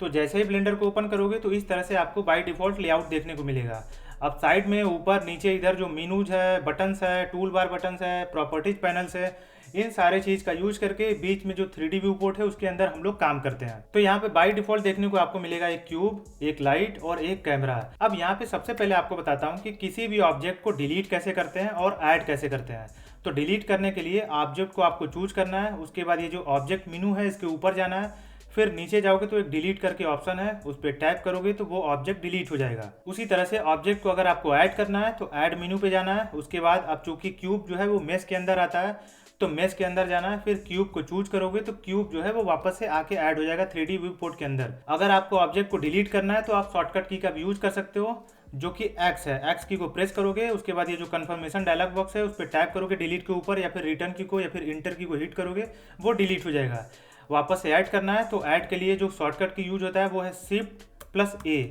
तो जैसे ही ब्लेंडर को ओपन करोगे तो इस तरह से आपको बाय डिफ़ॉल्ट लेआउट देखने को मिलेगा। अब साइड में ऊपर नीचे इधर जो मेनूज है, बटन्स है, टूल बार बटन्स है, प्रॉपर्टीज पैनल्स है, इन सारे चीज़ का यूज करके बीच में जो 3D व्यू पोर्ट है उसके अंदर हम लोग काम करते हैं। तो यहाँ पे बाय डिफ़ॉल्ट देखने को आपको मिलेगा एक क्यूब, एक लाइट और एक कैमरा। अब यहाँ पे सबसे पहले आपको बताता हूँ कि किसी भी ऑब्जेक्ट को डिलीट कैसे करते हैं और ऐड कैसे करते हैं। तो डिलीट करने के लिए ऑब्जेक्ट को आपको चूज करना है, उसके बाद ये जो ऑब्जेक्ट मेनू है इसके ऊपर जाना है, फिर नीचे जाओगे तो एक डिलीट करके ऑप्शन है, उस पर टैप करोगे तो वो ऑब्जेक्ट डिलीट हो जाएगा। उसी तरह से ऑब्जेक्ट को अगर आपको ऐड करना है तो ऐड मेनू पे जाना है, उसके बाद अब चूंकि क्यूब जो है वो मेश के अंदर आता है तो मेश के अंदर जाना है, फिर क्यूब को चूज करोगे तो क्यूब जो है वो वापस से आके ऐड हो जाएगा 3D व्यू पोर्ट के अंदर। अगर आपको ऑब्जेक्ट को डिलीट करना है तो आप शॉर्टकट की का भी यूज कर सकते हो, जो कि एक्स है। एक्स की को प्रेस करोगे, उसके बाद ये जो कंफर्मेशन डायलॉग बॉक्स है उस पर टैप करोगे डिलीट के ऊपर, या फिर रिटर्न की को या फिर इंटर की को हिट करोगे, वो डिलीट हो जाएगा। वापस से ऐड करना है तो ऐड के लिए जो शॉर्टकट की यूज होता है वो है Shift+A।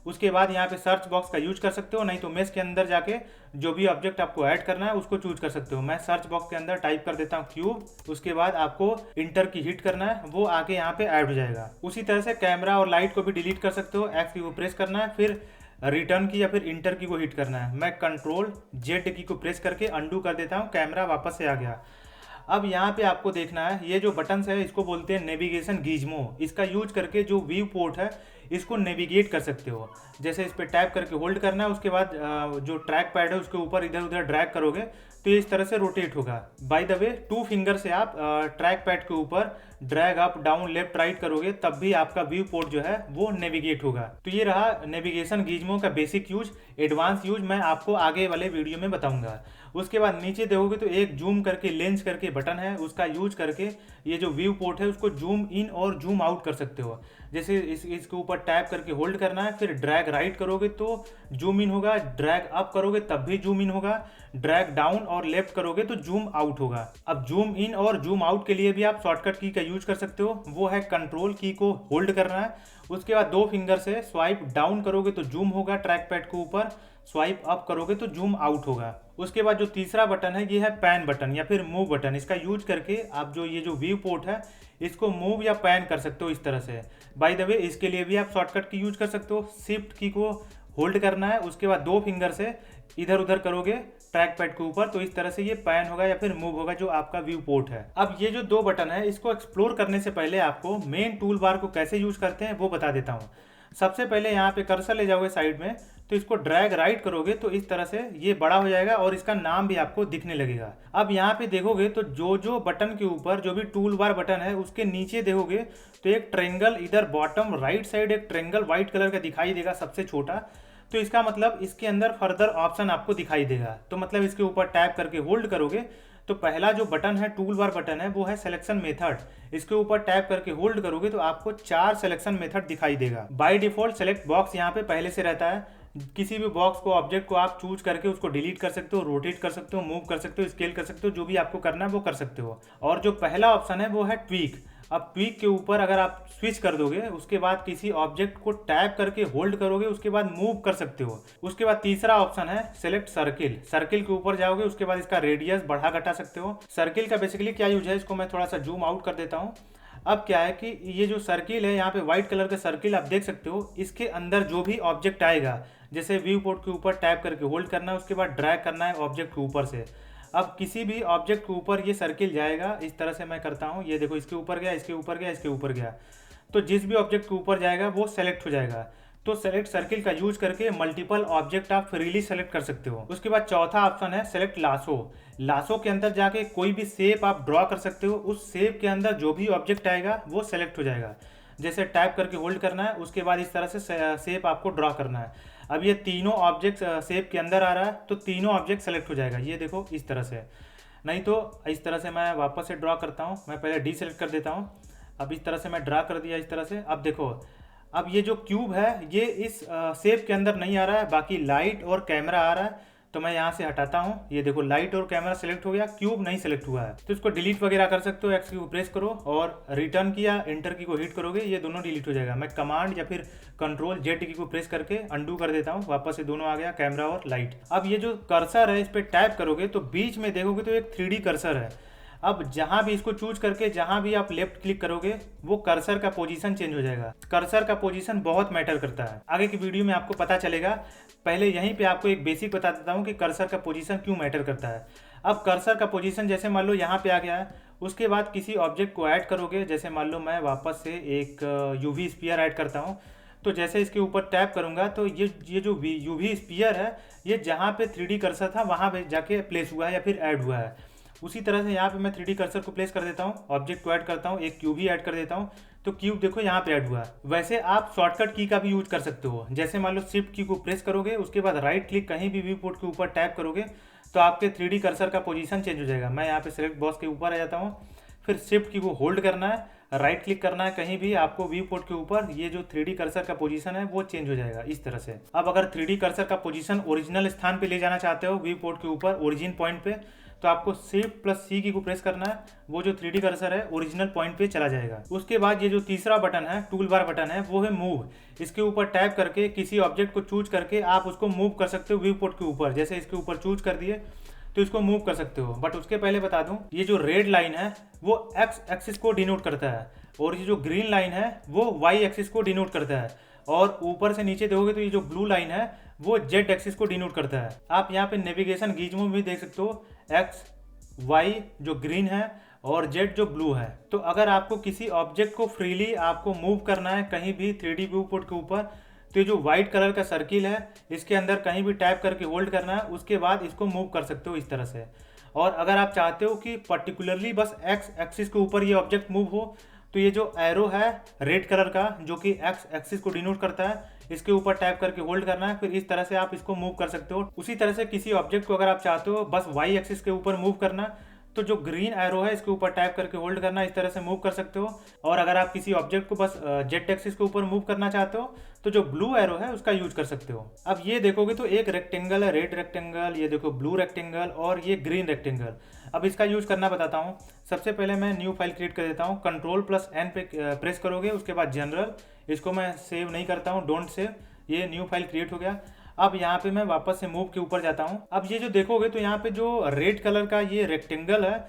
उसके बाद यहाँ पे सर्च बॉक्स का यूज कर सकते हो, नहीं तो मेश के अंदर जाके जो भी ऑब्जेक्ट आपको ऐड करना है उसको चूज कर सकते हो। मैं सर्च बॉक्स के अंदर टाइप कर देता हूँ क्यूब, उसके बाद आपको इंटर की हिट करना है, वो आके यहाँ पे ऐड हो जाएगा। उसी तरह से कैमरा और लाइट को भी डिलीट कर सकते हो। एक्स की को प्रेस करना है, फिर रिटर्न की या फिर इंटर की को हिट करना है। मैं Ctrl+Z की को प्रेस करके अंडू कर देता हूँ, कैमरा वापस से आ गया। अब यहाँ पे आपको देखना है ये जो बटन्स है इसको बोलते हैं नेविगेशन गीजमो। इसका यूज करके जो व्यू पोर्ट है इसको नेविगेट कर सकते हो। जैसे इस पर टैप करके होल्ड करना है, उसके बाद जो ट्रैक पैड है उसके ऊपर इधर उधर ड्रैग करोगे तो ये इस तरह से रोटेट होगा। बाय द वे 2 फिंगर से आप ट्रैक पैड के ऊपर drag up down left right करोगे तब भी आपका व्यू पोर्ट जो है वो नेविगेट होगा। तो ये रहा नेविगेशन गीजमो का बेसिक यूज। एडवांस यूज मैं आपको आगे वाले वीडियो में बताऊंगा। उसके बाद नीचे देखोगे तो एक जूम करके लेंस करके बटन है, उसका यूज करके ये जो व्यू पोर्ट है उसको जूम इन और जूम आउट कर सकते हो। जैसे इसके ऊपर टैप करके होल्ड करना है, फिर ड्रैग राइट करोगे तो जूम इन होगा, ड्रैग अप करोगे तब भी जूम इन होगा, ड्रैग डाउन और लेफ्ट करोगे तो जूम आउट होगा। अब जूम इन और जूम आउट के लिए भी आप शॉर्टकट की का यूज कर सकते हो, वो है कंट्रोल की को होल्ड करना है, उसके बाद 2 फिंगर से स्वाइप डाउन करोगे तो जूम होगा ट्रैक पैड के ऊपर, स्वाइप अप करोगे तो जूम आउट होगा। उसके बाद जो तीसरा बटन है ये है पैन बटन या फिर मूव बटन। इसका यूज करके आप जो ये जो व्यू पोर्ट है इसको मूव या पैन कर सकते हो इस तरह से। बाय द वे इसके लिए भी आप शॉर्टकट की यूज कर सकते हो। शिफ्ट की को होल्ड करना है, उसके बाद 2 फिंगर से इधर उधर करोगे ट्रैक पैड के ऊपर तो इस तरह से ये पैन होगा या फिर मूव होगा जो आपका व्यू पोर्ट है। अब ये जो 2 बटन है इसको एक्सप्लोर करने से पहले आपको मेन टूल बार को कैसे यूज करते हैं वो बता देता हूँ। सबसे पहले यहाँ पे कर्सर ले जाओगे साइड में, तो इसको ड्रैग राइट करोगे तो इस तरह से ये बड़ा हो जाएगा और इसका नाम भी आपको दिखने लगेगा। अब यहाँ पे देखोगे तो जो जो बटन के ऊपर जो भी टूल बार बटन है उसके नीचे देखोगे तो एक ट्रेंगल इधर बॉटम राइट साइड एक ट्रेंगल व्हाइट कलर का दिखाई देगा सबसे छोटा। तो इसका मतलब इसके अंदर फर्दर ऑप्शन आपको दिखाई देगा। तो मतलब इसके ऊपर टैप करके होल्ड करोगे तो पहला जो बटन है टूल बार बटन है वो है सिलेक्शन मेथड। इसके ऊपर टैप करके होल्ड करोगे तो आपको 4 सिलेक्शन मेथड दिखाई देगा। बाय डिफॉल्ट सेलेक्ट बॉक्स यहाँ पे पहले से रहता है। किसी भी बॉक्स को ऑब्जेक्ट को आप चूज करके उसको डिलीट कर सकते हो, रोटेट कर सकते हो, मूव कर सकते हो, स्केल कर सकते हो, जो भी आपको करना है वो कर सकते हो। और जो पहला ऑप्शन है वो है ट्वीक। अब ट्वीक के ऊपर अगर आप स्विच कर दोगे उसके बाद किसी ऑब्जेक्ट को टैप करके होल्ड करोगे उसके बाद मूव कर सकते हो। उसके बाद तीसरा ऑप्शन है सेलेक्ट सर्किल। सर्किल के ऊपर जाओगे उसके बाद इसका रेडियस बढ़ा घटा सकते हो। सर्किल का बेसिकली क्या यूज है इसको मैं थोड़ा सा जूम आउट कर देता हूँ। अब क्या है कि ये जो सर्किल है यहाँ पे व्हाइट कलर का सर्किल आप देख सकते हो, इसके अंदर जो भी ऑब्जेक्ट आएगा जैसे व्यू पोर्ट के ऊपर टैप करके होल्ड करना है उसके बाद ड्रैग करना है ऑब्जेक्ट के ऊपर से। अब किसी भी ऑब्जेक्ट के ऊपर ये सर्किल जाएगा, इस तरह से मैं करता हूँ, ये देखो इसके ऊपर गया, इसके ऊपर गया, इसके ऊपर गया, तो जिस भी ऑब्जेक्ट के ऊपर जाएगा वो सेलेक्ट हो जाएगा। तो सेलेक्ट सर्किल का यूज करके मल्टीपल ऑब्जेक्ट आप फ्रीली सेलेक्ट कर सकते हो। उसके बाद चौथा ऑप्शन है सेलेक्ट लासो। लासो के अंदर जाके कोई भी शेप आप ड्रॉ कर सकते हो, उस शेप के अंदर जो भी ऑब्जेक्ट आएगा वो सेलेक्ट हो जाएगा। जैसे टैप करके होल्ड करना है उसके बाद इस तरह से शेप आपको ड्रॉ करना है। अब ये तीनों ऑब्जेक्ट शेप के अंदर आ रहा है तो तीनों ऑब्जेक्ट सेलेक्ट हो जाएगा, ये देखो इस तरह से। नहीं तो इस तरह से मैं वापस से ड्रॉ करता हूँ, मैं पहले डी सेलेक्ट कर देता हूँ। अब इस तरह से मैं ड्रा कर दिया इस तरह से। अब देखो अब ये जो क्यूब है ये इस शेप के अंदर नहीं आ रहा है, बाकी लाइट और कैमरा आ रहा है। तो मैं यहाँ से हटाता हूँ, ये देखो लाइट और कैमरा सेलेक्ट हो गया, क्यूब नहीं सेलेक्ट हुआ है। तो इसको डिलीट वगैरह कर सकते हो, एक्स की को प्रेस करो और रिटर्न किया एंटर की को हिट करोगे ये दोनों डिलीट हो जाएगा। मैं कमांड या फिर Ctrl+Z की को प्रेस करके अंडू कर देता हूँ, वापस से दोनों आ गया कैमरा और लाइट। अब ये जो कर्सर है इस पर टैप करोगे तो बीच में देखोगे तो एक 3D कर्सर है। अब जहाँ भी इसको चूज करके जहाँ भी आप लेफ्ट क्लिक करोगे वो कर्सर का पोजीशन चेंज हो जाएगा। कर्सर का पोजीशन बहुत मैटर करता है, आगे की वीडियो में आपको पता चलेगा। पहले यहीं पे आपको एक बेसिक बता देता हूँ कि कर्सर का पोजीशन क्यों मैटर करता है। अब कर्सर का पोजीशन जैसे मान लो यहाँ पे आ गया है, उसके बाद किसी ऑब्जेक्ट को ऐड करोगे, जैसे मान लो मैं वापस से एक यूवी स्फीयर ऐड करता हूँ। तो जैसे इसके ऊपर टैप करूँगा तो ये जो यूवी स्फीयर है ये जहाँ पे 3D कर्सर था वहाँ पे जाके प्लेस हुआ है या फिर ऐड हुआ है। उसी तरह से यहाँ पे मैं 3D कर्सर को प्लेस कर देता हूँ, ऑब्जेक्ट को ऐड करता हूँ, एक क्यूब ही ऐड कर देता हूँ, तो क्यूब देखो यहाँ पे ऐड हुआ है। वैसे आप शॉर्टकट की का भी यूज कर सकते हो, जैसे मान लो शिफ्ट की को प्रेस करोगे, उसके बाद राइट क्लिक कहीं भी व्यू पोर्ट के ऊपर टैप करोगे तो आपके 3D कर्सर का पोजीशन चेंज हो जाएगा। मैं यहाँ पे सिलेक्ट बॉक्स के ऊपर आ जाता हूँ, फिर शिफ्ट की को होल्ड करना है, राइट क्लिक करना है कहीं भी, आपको व्यू पोर्ट के ऊपर ये जो 3D कर्सर का पोजीशन है वो चेंज हो जाएगा इस तरह से। अब अगर 3D कर्सर का पोजीशन ओरिजिनल स्थान पे ले जाना चाहते हो व्यू पोर्ट के ऊपर ओरिजिन पॉइंट पे, तो आपको शिफ्ट प्लस सी की को प्रेस करना है, वो जो 3D कर्सर है ओरिजिनल पॉइंट पे चला जाएगा। उसके बाद ये जो तीसरा बटन है टूल बार बटन है वो है मूव। इसके ऊपर टैप करके किसी ऑब्जेक्ट को चूज करके आप उसको मूव कर सकते हो व्यू पोर्ट के ऊपर। जैसे इसके ऊपर चूज कर दिए तो इसको मूव कर सकते हो। बट उसके पहले बता दूं, ये जो रेड लाइन है वो एक्स एक्सिस को डिनोट करता है और ये जो ग्रीन लाइन है वो वाई एक्सिस को डिनोट करता है, और ऊपर से नीचे देखोगे तो ये जो ब्लू लाइन है वो जेड एक्सिस को डिनोट करता है। आप यहाँ पे नेविगेशन गीजमो में भी देख सकते हो, एक्स वाई जो ग्रीन है और जेड जो ब्लू है। तो अगर आपको किसी ऑब्जेक्ट को फ्रीली आपको मूव करना है कहीं भी 3D व्यू पोर्ट के ऊपर, तो ये जो व्हाइट कलर का सर्किल है इसके अंदर कहीं भी टैप करके होल्ड करना है, उसके बाद इसको मूव कर सकते हो इस तरह से। और अगर आप चाहते हो कि पर्टिकुलरली बस एक्स एक्सिस के ऊपर ये ऑब्जेक्ट मूव हो, तो ये जो एरो है रेड कलर का जो कि एक्स एक्सिस को डिनोट करता है, इसके ऊपर टैप करके होल्ड करना है, फिर इस तरह से आप इसको मूव कर सकते हो। उसी तरह से किसी ऑब्जेक्ट को अगर आप चाहते हो बस वाई एक्सिस के ऊपर मूव करना, तो जो ग्रीन एरो है इसके ऊपर टैप करके होल्ड करना, इस तरह से मूव कर सकते हो। और अगर आप किसी ऑब्जेक्ट को बस जेड एक्सिस के ऊपर मूव करना चाहते हो तो जो ब्लू एरो है उसका यूज कर सकते हो। अब ये देखोगे तो एक रेक्टेंगल है, रेड रेक्टेंगल, ये देखो ब्लू रेक्टेंगल और ये ग्रीन रेक्टेंगल। अब इसका यूज करना बताता हूँ। सबसे पहले मैं न्यू फाइल क्रिएट कर देता हूँ, कंट्रोल प्लस एन पे प्रेस करोगे, उसके बाद जनरल, इसको मैं सेव नहीं करता हूँ, डोंट सेव, ये न्यू फाइल क्रिएट हो गया। अब यहाँ पे मैं वापस से मूव के ऊपर जाता हूँ। अब ये जो देखोगे तो यहाँ पे जो रेड कलर का ये रेक्टेंगल है,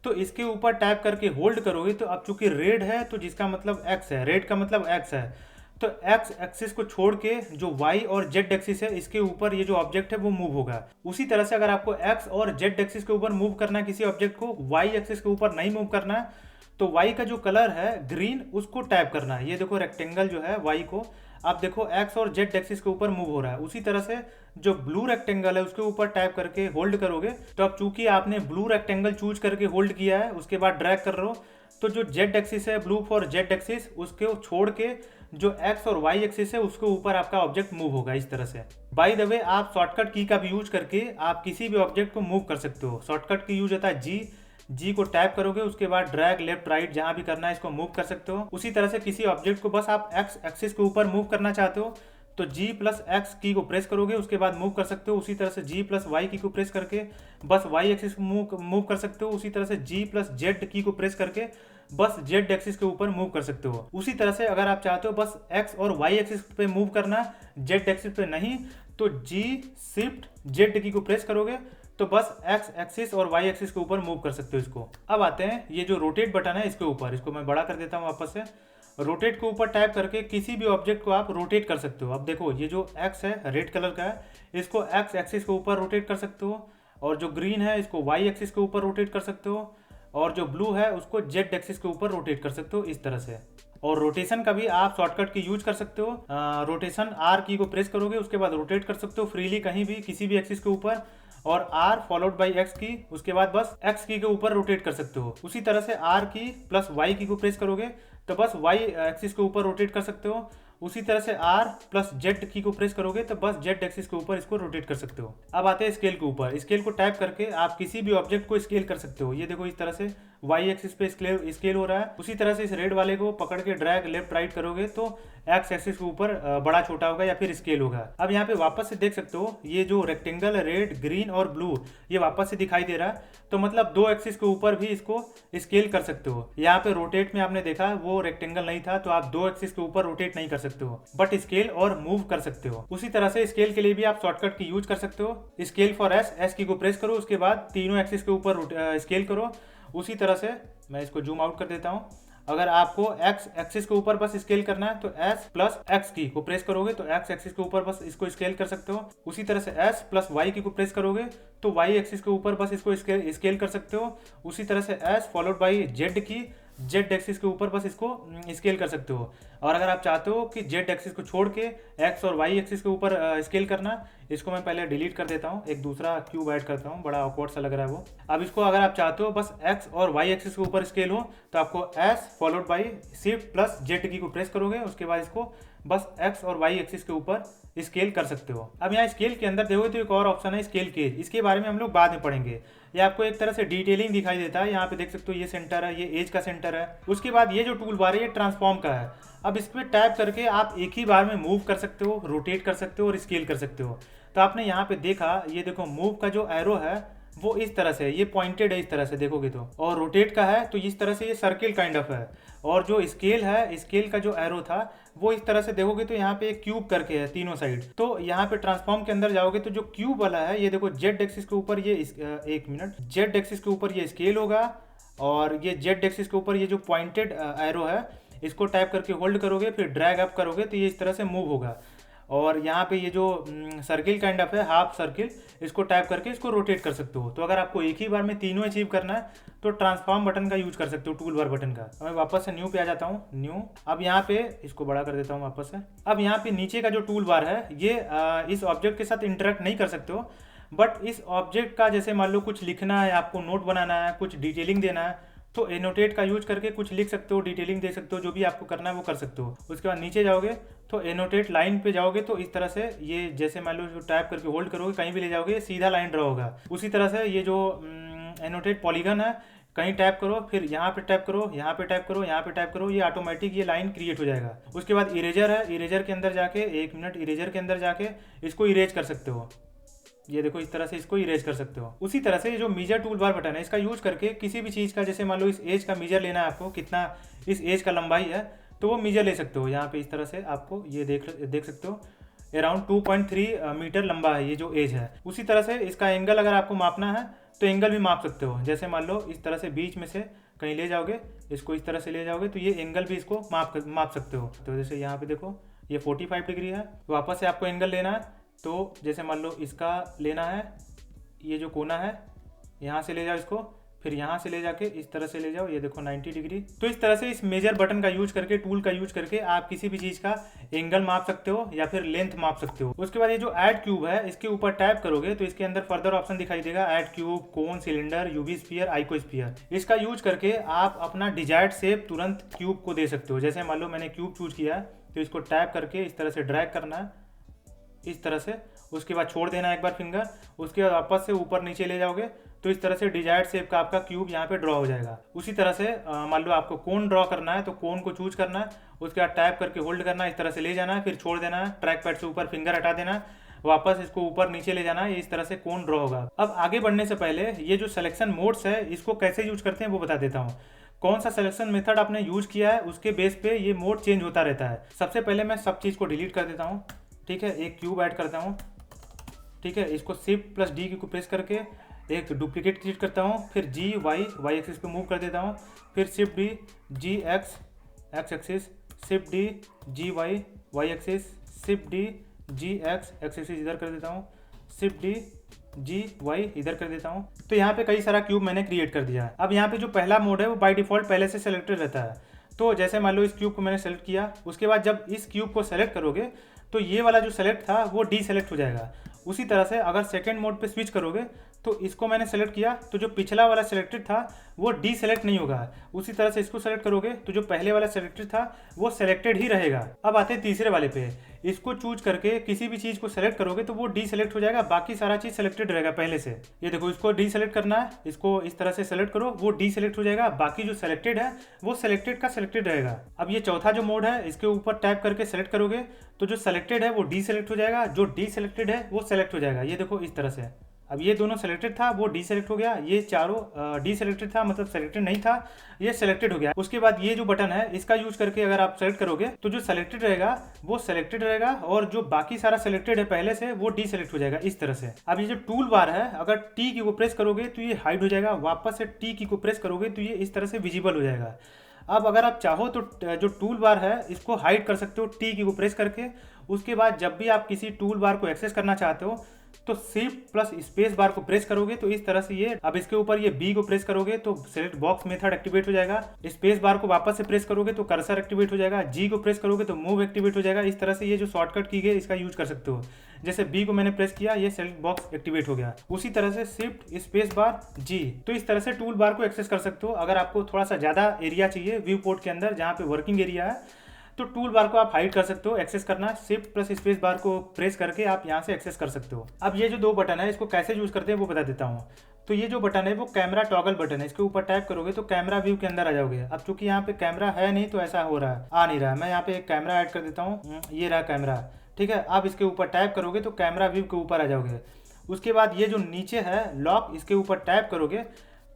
तो इसके ऊपर टैप करके होल्ड करोगे तो अब चूंकि रेड है तो जिसका मतलब एक्स है, रेड का मतलब एक्स है, तो एक्स एक्सिस को छोड़ के जो वाई और जेड एक्सिस है इसके ऊपर ये जो ऑब्जेक्ट है वो मूव होगा। उसी तरह से अगर आपको एक्स और जेड एक्सिस के ऊपर मूव करना है किसी ऑब्जेक्ट को, वाई एक्सिस के ऊपर नहीं मूव करना है, तो वाई का जो कलर है ग्रीन उसको टैप करना है। ये देखो रेक्टेंगल जो है वाई को आप देखो एक्स और जेड एक्सिस के ऊपर मूव हो रहा है। उसी तरह से जो ब्लू रेक्टेंगल है उसके ऊपर टैप करके होल्ड करोगे, तो अब चूंकि आपने ब्लू रेक्टेंगल चूज करके होल्ड किया है, उसके बाद ड्रैग कर रहे हो, तो जो जेड एक्सिस है ब्लू फॉर जेड एक्सिस उसके छोड़ के जो एक्स और वाई एक्सिस है उसके ऊपर आपका ऑब्जेक्ट मूव होगा इस तरह से। बाय द वे आप शॉर्टकट की का भी यूज करके आप किसी भी ऑब्जेक्ट को मूव कर सकते हो। शॉर्टकट की यूज होता है जी को टैप करोगे, उसके बाद ड्रैग लेफ्ट राइट जहां भी करना है इसको मूव कर सकते हो। उसी तरह से किसी ऑब्जेक्ट को बस आप एक्स एक्सिस के ऊपर मूव करना चाहते हो तो जी प्लस एक्स की को प्रेस करोगे, उसके बाद मूव कर सकते हो। उसी तरह से जी प्लस वाई की को प्रेस करके बस वाई एक्सिस मूव कर सकते हो। उसी तरह से जी प्लस जेड की को प्रेस करके बस जेड एक्सिस के ऊपर मूव कर सकते हो। उसी तरह से अगर आप चाहते हो बस एक्स और वाई एक्सिस पे मूव करना, जेड एक्सिस पे नहीं, तो जी शिफ्ट जेड की को प्रेस करोगे तो बस एक्स एक्सिस और वाई एक्सिस के ऊपर मूव कर सकते हो इसको। अब आते हैं ये जो रोटेट बटन है इसके ऊपर, इसको मैं बड़ा कर देता हूँ वापस से। रोटेट के ऊपर टैप करके किसी भी ऑब्जेक्ट को आप रोटेट कर सकते हो। अब देखो ये जो एक्स है रेड कलर का है, इसको एक्स एक्सिस के ऊपर रोटेट कर सकते हो, और जो ग्रीन है इसको वाई एक्सिस के ऊपर रोटेट कर सकते हो, और जो ब्लू है उसको जेड एक्सिस के ऊपर रोटेट कर सकते हो इस तरह से। और रोटेशन का भी आप शॉर्टकट की यूज कर सकते हो। रोटेशन आर की को प्रेस करोगे, उसके बाद रोटेट कर सकते हो फ्रीली कहीं भी किसी भी एक्सिस के ऊपर, और आर फॉलोड बाई एक्स की, उसके बाद बस एक्स की के ऊपर रोटेट कर सकते हो। उसी तरह से आर की प्लस वाई की को प्रेस करोगे तो बस वाई एक्सिस के ऊपर रोटेट कर सकते हो। उसी तरह से आर प्लस जेड की को प्रेस करोगे तो बस जेड एक्सिस के ऊपर इसको रोटेट कर सकते हो। अब आते हैं स्केल के ऊपर। स्केल को टैप करके आप किसी भी ऑब्जेक्ट को स्केल कर सकते हो। ये देखो इस तरह से वाई एक्सिस पे स्केल हो रहा है। उसी तरह से इस रेड वाले को पकड़ के ड्रैग लेफ्ट राइट करोगे तो एक्स एक्सिस के ऊपर बड़ा छोटा होगा या फिर स्केल होगा। अब यहाँ पे वापस से देख सकते हो ये जो रेक्टेंगल रेड ग्रीन और ब्लू ये वापस से दिखाई दे रहा है, तो मतलब दो एक्सिस के ऊपर भी इसको स्केल कर सकते हो। यहाँ पे रोटेट में आपने देखा वो रेक्टेंगल नहीं था, तो आप दो एक्सिस के ऊपर रोटेट नहीं कर सकते हो, बट स्केल और मूव कर सकते हो। उसी तरह से स्केल के लिए भी आप शॉर्टकट की यूज कर सकते हो। स्केल फॉर एस की को प्रेस करो, उसके बाद तीनों एक्सिस के ऊपर स्केल करो, उसी तरह से मैं इसको जूम आउट कर देता हूँ। अगर आपको एक्स एक्सिस के ऊपर बस स्केल करना है तो एस प्लस एक्स की को प्रेस करोगे तो एक्स एक्सिस के ऊपर बस इसको स्केल कर सकते हो। उसी तरह से एस प्लस वाई की को प्रेस करोगे तो वाई एक्सिस के ऊपर बस इसको स्केल कर सकते हो। उसी तरह से एस फॉलोड बाई जेड की जेड एक्सिस के ऊपर बस इसको स्केल कर सकते हो। और अगर आप चाहते हो कि जेड एक्सिस को छोड़ के एक्स और वाई एक्सिस के ऊपर स्केल करना, इसको मैं पहले डिलीट कर देता हूँ, एक दूसरा क्यूब ऐड करता हूँ, बड़ा ऑकवर्ड सा लग रहा है वो। अब इसको अगर आप चाहते हो बस एक्स और वाई एक्सिस के ऊपर स्केल हो तो आपको S followed by shift plus Z की को प्रेस करोगे, उसके बाद इसको बस एक्स और वाई एक्सिस के ऊपर स्केल कर सकते हो। अब यहाँ स्केल के अंदर देखोगे तो एक और ऑप्शन है स्केल केज, इसके बारे में हम लोग बाद में पढ़ेंगे। ये आपको एक तरह से डिटेलिंग दिखाई देता है, यहाँ पे देख सकते हो ये सेंटर है, ये एज का सेंटर है। उसके बाद ये जो टूल बार है ये ट्रांसफॉर्म का है। अब इस पर टैप करके आप एक ही बार में मूव कर सकते हो, रोटेट कर सकते हो और स्केल कर सकते हो। तो आपने यहाँ पे देखा, ये देखो मूव का जो एरो है वो इस तरह से, ये पॉइंटेड है इस तरह से देखोगे तो, और रोटेट का है तो इस तरह से ये सर्किल काइंड ऑफ है। और जो स्केल है, स्केल का जो एरो था वो इस तरह से देखोगे तो यहाँ पे एक क्यूब करके है तीनों साइड। तो यहाँ पे ट्रांसफॉर्म के अंदर जाओगे तो जो क्यूब वाला है ये देखो जेड एक्सिस के ऊपर ये एक मिनट, जेड एक्सिस के ऊपर ये स्केल होगा और ये जेड एक्सिस के ऊपर ये जो पॉइंटेड एरो है इसको टैप करके होल्ड करोगे, फिर ड्रैग अप करोगे तो ये इस तरह से मूव होगा। और यहाँ पे ये जो सर्किल काइंड ऑफ है, हाफ सर्किल, इसको टैप करके इसको रोटेट कर सकते हो। तो अगर आपको एक ही बार में तीनों अचीव करना है तो ट्रांसफॉर्म बटन का यूज कर सकते हो, टूल बार बटन का। मैं वापस से न्यू पे आ जाता हूँ, न्यू। अब यहाँ पे इसको बड़ा कर देता हूँ वापस से। अब यहाँ पे नीचे का जो टूल बार है ये इस ऑब्जेक्ट के साथ इंटरेक्ट नहीं कर सकते हो, बट इस ऑब्जेक्ट का जैसे मान लो कुछ लिखना है, आपको नोट बनाना है, कुछ डिटेलिंग देना है तो एनोटेट का यूज करके कुछ लिख सकते हो, डिटेलिंग दे सकते हो, जो भी आपको करना है वो कर सकते हो। उसके बाद नीचे जाओगे तो एनोटेट लाइन पे जाओगे तो इस तरह से ये जैसे मान लो जो टैप करके होल्ड करोगे कहीं भी ले जाओगे सीधा लाइन ड्रा होगा। उसी तरह से ये जो एनोटेट पॉलीगन है, कहीं टैप करो, फिर यहाँ पे टैप करो, यहाँ पे टैप करो, यहाँ पे टैप करो, ये ऑटोमेटिक ये लाइन क्रिएट हो जाएगा। उसके बाद इरेजर है, इरेजर के अंदर जाके एक मिनट, इरेजर के अंदर जाके इसको इरेज कर सकते हो। ये देखो इस तरह से इसको इरेज कर सकते हो। उसी तरह से ये जो मेजर टूल बार बटन है इसका यूज करके किसी भी चीज़ का, जैसे मान लो इस एज का मेजर लेना है आपको, कितना इस एज का लंबाई है तो वो मेजर ले सकते हो। यहाँ पे इस तरह से आपको ये देख सकते हो अराउंड 2.3 मीटर लंबा है ये जो एज है। उसी तरह से इसका एंगल अगर आपको मापना है तो एंगल भी माप सकते हो। जैसे मान लो इस तरह से बीच में से कहीं ले जाओगे, इसको इस तरह से ले जाओगे तो ये एंगल भी इसको माप सकते हो। तो जैसे यहाँ पे देखो ये 45 डिग्री है, वापस से आपको एंगल लेना है तो जैसे मान लो इसका लेना है, ये जो कोना है यहाँ से ले जाओ इसको, फिर यहाँ से ले जाके इस तरह से ले जाओ, ये देखो 90 डिग्री। तो इस तरह से इस मेजर बटन का यूज करके, टूल का यूज करके आप किसी भी चीज़ का एंगल माप सकते हो या फिर लेंथ माप सकते हो। उसके बाद ये जो ऐड क्यूब है इसके ऊपर टैप करोगे तो इसके अंदर फर्दर ऑप्शन दिखाई देगा, ऐड क्यूब, कोन, सिलेंडर, यूवी स्फीयर, आइको स्फीयर। इसका यूज करके आप अपना डिजायर्ड शेप तुरंत क्यूब को दे सकते हो। जैसे मान लो मैंने क्यूब चूज किया है तो इसको टैप करके इस तरह से ड्रैग करना है इस तरह से, उसके बाद छोड़ देना एक बार फिंगर, उसके बाद वापस से ऊपर नीचे ले जाओगे तो इस तरह से डिजायर्ड शेप का आपका क्यूब यहाँ पे ड्रॉ हो जाएगा। उसी तरह से मान लो आपको कोन ड्रॉ करना है तो कोन को चूज करना है, उसके बाद टैप करके होल्ड करना है, इस तरह से ले जाना है, फिर छोड़ देना है, ट्रैक पैड से ऊपर फिंगर हटा देना है, वापस इसको ऊपर नीचे ले जाना है, इस तरह से कोन ड्रॉ होगा। अब आगे बढ़ने से पहले ये जो सिलेक्शन मोड्स है इसको कैसे यूज करते हैं वो बता देता हूँ। कौन सा सिलेक्शन मेथड आपने यूज किया है उसके बेस पे ये मोड चेंज होता रहता है। सबसे पहले मैं सब चीज़ को डिलीट कर देता हूँ, ठीक है, एक क्यूब ऐड करता हूँ, ठीक है, इसको शिफ्ट प्लस डी की को प्रेस करके एक डुप्लीकेट क्रिएट करता हूँ, फिर जी वाई एक्सिस पे मूव कर देता हूँ, फिर shift D G X axis, shift D G Y axis, shift D G X axis इधर कर देता हूँ, शिफ्ट डी जी वाई इधर कर देता हूँ। तो यहाँ पे कई सारा क्यूब मैंने क्रिएट कर दिया है। अब यहाँ पे जो पहला मोड है वो बाय डिफॉल्ट पहले से सेलेक्टेड रहता है। तो जैसे मान लो इस क्यूब को मैंने सेलेक्ट किया, उसके बाद जब इस क्यूब को सेलेक्ट करोगे तो ये वाला जो सेलेक्ट था वो डी सेलेक्ट हो जाएगा। उसी तरह से अगर सेकेंड मोड पे स्विच करोगे तो इसको मैंने सेलेक्ट किया तो जो पिछला वाला सेलेक्टेड था वो डी सेलेक्ट नहीं होगा। उसी तरह से इसको सेलेक्ट करोगे तो जो पहले वाला सेलेक्टेड था वो सेलेक्टेड ही रहेगा। अब आते हैं तीसरे वाले पे, इसको चूज करके किसी भी चीज़ को सेलेक्ट करोगे तो वो डी सेलेक्ट हो जाएगा, बाकी सारा चीज़ सेलेक्टेड रहेगा पहले से। ये देखो इसको डी सेलेक्ट करना है, इसको इस तरह से सेलेक्ट करो, वो डी सेलेक्ट हो जाएगा, बाकी जो सेलेक्टेड है वो सेलेक्टेड का सेलेक्टेड रहेगा। अब ये चौथा जो मोड है इसके ऊपर टैप करके सेलेक्ट करोगे तो जो सेलेक्टेड है वो डी सेलेक्ट हो जाएगा, जो डी सेलेक्टेड है वो सेलेक्ट हो जाएगा। ये देखो इस तरह से अब ये दोनों सेलेक्टेड था, वो डीसेलेक्ट हो गया, ये चारों डीसेलेक्टेड था मतलब सेलेक्टेड नहीं था, ये सेलेक्टेड हो गया। उसके बाद ये जो बटन है इसका यूज करके अगर आप सेलेक्ट करोगे तो जो सेलेक्टेड रहेगा वो सेलेक्टेड रहेगा और जो बाकी सारा सेलेक्टेड है पहले से वो डीसेलेक्ट हो जाएगा इस तरह से। अब ये जो टूल बार है अगर टी की को प्रेस करोगे तो ये हाइड हो जाएगा, वापस से टी की को प्रेस करोगे तो ये इस तरह से विजिबल हो जाएगा। अब अगर आप चाहो तो जो टूल बार है इसको हाइड कर सकते हो टी की को प्रेस करके। उसके बाद जब भी आप किसी टूल बार को एक्सेस करना चाहते हो तो शिफ्ट प्लस स्पेस बार को प्रेस करोगे तो इस तरह से ये, अब इसके ऊपर ये बी को प्रेस करोगे तो सेलेक्ट बॉक्स मेथड एक्टिवेट हो जाएगा, स्पेस बार को वापस से प्रेस करोगे तो कर्सर एक्टिवेट हो जाएगा, जी को प्रेस करोगे तो मूव एक्टिवेट हो जाएगा। इस तरह से ये जो शॉर्टकट की गई इसका यूज कर सकते हो। जैसे बी को मैंने प्रेस किया, ये सेलेक्ट बॉक्स एक्टिवेट हो गया। उसी तरह से शिफ्ट स्पेस बार जी, तो इस तरह से टूल बार को एक्सेस कर सकते हो। अगर आपको थोड़ा सा ज़्यादा एरिया चाहिए व्यू पोर्ट के अंदर जहाँ पे वर्किंग एरिया है तो टूल बार को आप हाइड कर सकते हो। एक्सेस करना शिफ्ट प्लस स्पेस बार को प्रेस करके आप यहाँ से एक्सेस कर सकते हो। अब ये जो दो बटन है इसको कैसे यूज करते हैं वो बता देता हूँ। तो ये जो बटन है वो कैमरा टॉगल बटन है, इसके ऊपर टैप करोगे तो कैमरा व्यू के अंदर आ जाओगे। अब चूंकि यहाँ पे कैमरा है नहीं तो ऐसा हो रहा है, आ नहीं रहा है। मैं यहाँ पे एक कैमरा ऐड कर देता हूँ, ये रहा कैमरा, ठीक है। अब इसके ऊपर टैप करोगे तो कैमरा व्यू के ऊपर आ जाओगे। उसके बाद ये जो नीचे है लॉक, इसके ऊपर टैप करोगे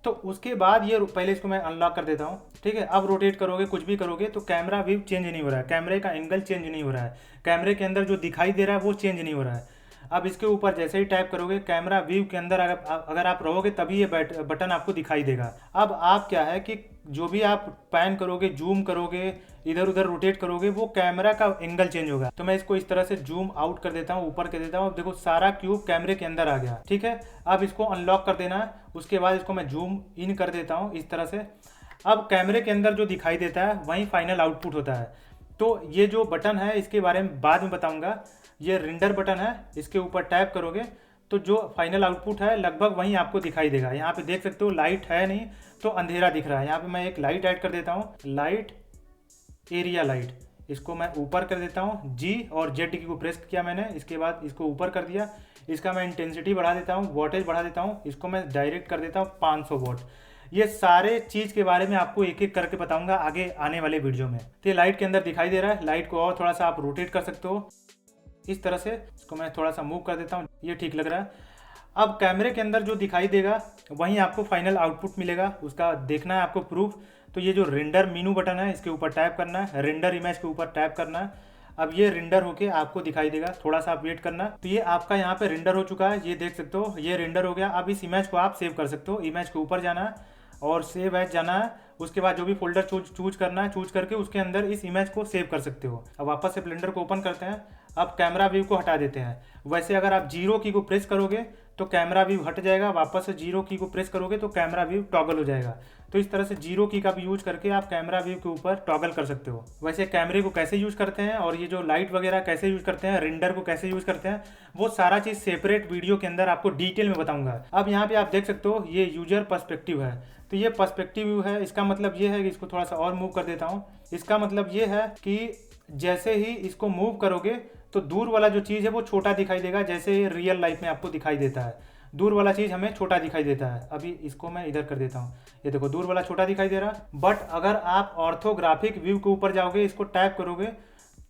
तो उसके बाद ये, पहले इसको मैं अनलॉक कर देता हूँ, ठीक है। अब रोटेट करोगे कुछ भी करोगे तो कैमरा व्यू चेंज नहीं हो रहा है, कैमरे का एंगल चेंज नहीं हो रहा है, कैमरे के अंदर जो दिखाई दे रहा है वो चेंज नहीं हो रहा है। अब इसके ऊपर जैसे ही टाइप करोगे कैमरा व्यू के अंदर अगर आप रहोगे तभी ये बटन आपको दिखाई देगा। अब आप क्या है कि जो भी आप पैन करोगे, जूम करोगे, इधर उधर रोटेट करोगे, वो कैमरा का एंगल चेंज होगा। तो मैं इसको इस तरह से जूम आउट कर देता हूँ, ऊपर कर देता हूँ। अब देखो सारा क्यूब कैमरे के अंदर आ गया, ठीक है। अब इसको अनलॉक कर देना है। उसके बाद इसको मैं जूम इन कर देता हूँ इस तरह से। अब कैमरे के अंदर जो दिखाई देता है वही फाइनल आउटपुट होता है। तो ये जो बटन है इसके बारे में बाद में बताऊंगा। ये रेंडर बटन है, इसके ऊपर टैप करोगे तो जो फाइनल आउटपुट है लगभग वहीं आपको दिखाई देगा। यहाँ पे देख सकते हो लाइट है नहीं तो अंधेरा दिख रहा है। यहाँ पे मैं एक लाइट ऐड कर देता हूँ, लाइट एरिया लाइट, इसको मैं ऊपर कर देता हूँ। जी और जेड की को प्रेस किया मैंने, इसके बाद इसको ऊपर कर दिया। इसका मैं इंटेंसिटी बढ़ा देता हूँ, वोल्टेज बढ़ा देता हूँ, इसको मैं डायरेक्ट कर देता हूँ 500 वोल्ट। ये सारे चीज़ के बारे में आपको एक एक करके बताऊंगा आगे आने वाले वीडियो में। तो ये लाइट के अंदर दिखाई दे रहा है, लाइट को और थोड़ा सा आप रोटेट कर सकते हो इस तरह से। इसको मैं थोड़ा सा मूव कर देता हूँ, ये ठीक लग रहा है। अब कैमरे के अंदर जो दिखाई देगा वहीं आपको फाइनल आउटपुट मिलेगा, उसका देखना है आपको प्रूफ। तो ये जो रेंडर मीनू बटन है इसके ऊपर टैप करना है, रेंडर इमेज के ऊपर टैप करना है। अब ये रेंडर होके आपको दिखाई देगा, थोड़ा सा आप वेट करना। तो ये आपका यहाँ पे रेंडर हो चुका है, ये देख सकते हो, ये रेंडर हो गया। अब इस इमेज को आप सेव कर सकते हो। इमेज के ऊपर जाना है और सेव एज जाना है। उसके बाद जो भी फोल्डर चूज करना है, चूज करके उसके अंदर इस इमेज को सेव कर सकते हो। अब वापस से ब्लेंडर को ओपन करते हैं। अब कैमरा व्यू को हटा देते हैं। वैसे अगर आप जीरो की को प्रेस करोगे तो कैमरा व्यू हट जाएगा, वापस से जीरो की को प्रेस करोगे तो कैमरा व्यू टॉगल हो जाएगा। तो इस तरह से जीरो की का भी यूज करके आप कैमरा व्यू के ऊपर टॉगल कर सकते हो। वैसे कैमरे को कैसे यूज करते हैं और ये जो लाइट वगैरह कैसे यूज करते हैं, रेंडर को कैसे यूज करते हैं, वो सारा चीज सेपरेट वीडियो के अंदर आपको डिटेल में बताऊंगा। अब यहाँ पे आप देख सकते हो ये यूजर पर्सपेक्टिव है। तो ये पर्सपेक्टिव व्यू है, इसका मतलब ये है कि इसको थोड़ा सा और मूव कर देता हूँ। इसका मतलब ये है कि जैसे ही इसको मूव करोगे तो दूर वाला जो चीज़ है वो छोटा दिखाई देगा, जैसे रियल लाइफ में आपको दिखाई देता है। दूर वाला चीज़ हमें छोटा दिखाई देता है। अभी इसको मैं इधर कर देता हूँ, ये देखो दूर वाला छोटा दिखाई दे रहा। बट अगर आप ऑर्थोग्राफिक व्यू के ऊपर जाओगे, इसको टैप करोगे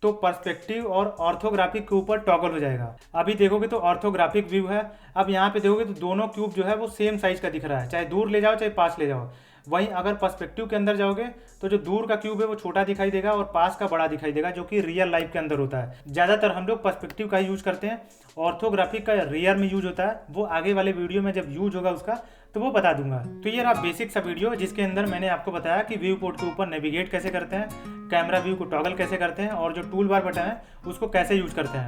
तो पर्सपेक्टिव और ऑर्थोग्राफिक के ऊपर टॉगल हो जाएगा। अभी देखोगे तो ऑर्थोग्राफिक व्यू है। अब यहाँ पे देखोगे तो दोनों क्यूब जो है वो सेम साइज का दिख रहा है, चाहे दूर ले जाओ चाहे पास ले जाओ। वहीं अगर पर्सपेक्टिव के अंदर जाओगे तो जो दूर का क्यूब है वो छोटा दिखाई देगा और पास का बड़ा दिखाई देगा, जो कि रियल लाइफ के अंदर होता है। ज़्यादातर हम लोग पर्सपेक्टिव का ही यूज करते हैं, ऑर्थोग्राफिक का रियर में यूज होता है। वो आगे वाले वीडियो में जब यूज होगा उसका तो वो बता दूंगा। तो ये रहा बेसिक सा वीडियो जिसके अंदर मैंने आपको बताया कि व्यू पोर्ट के ऊपर नेविगेट कैसे करते हैं, कैमरा व्यू को टॉगल कैसे करते हैं और जो टूल बार बटन है उसको कैसे यूज करते हैं।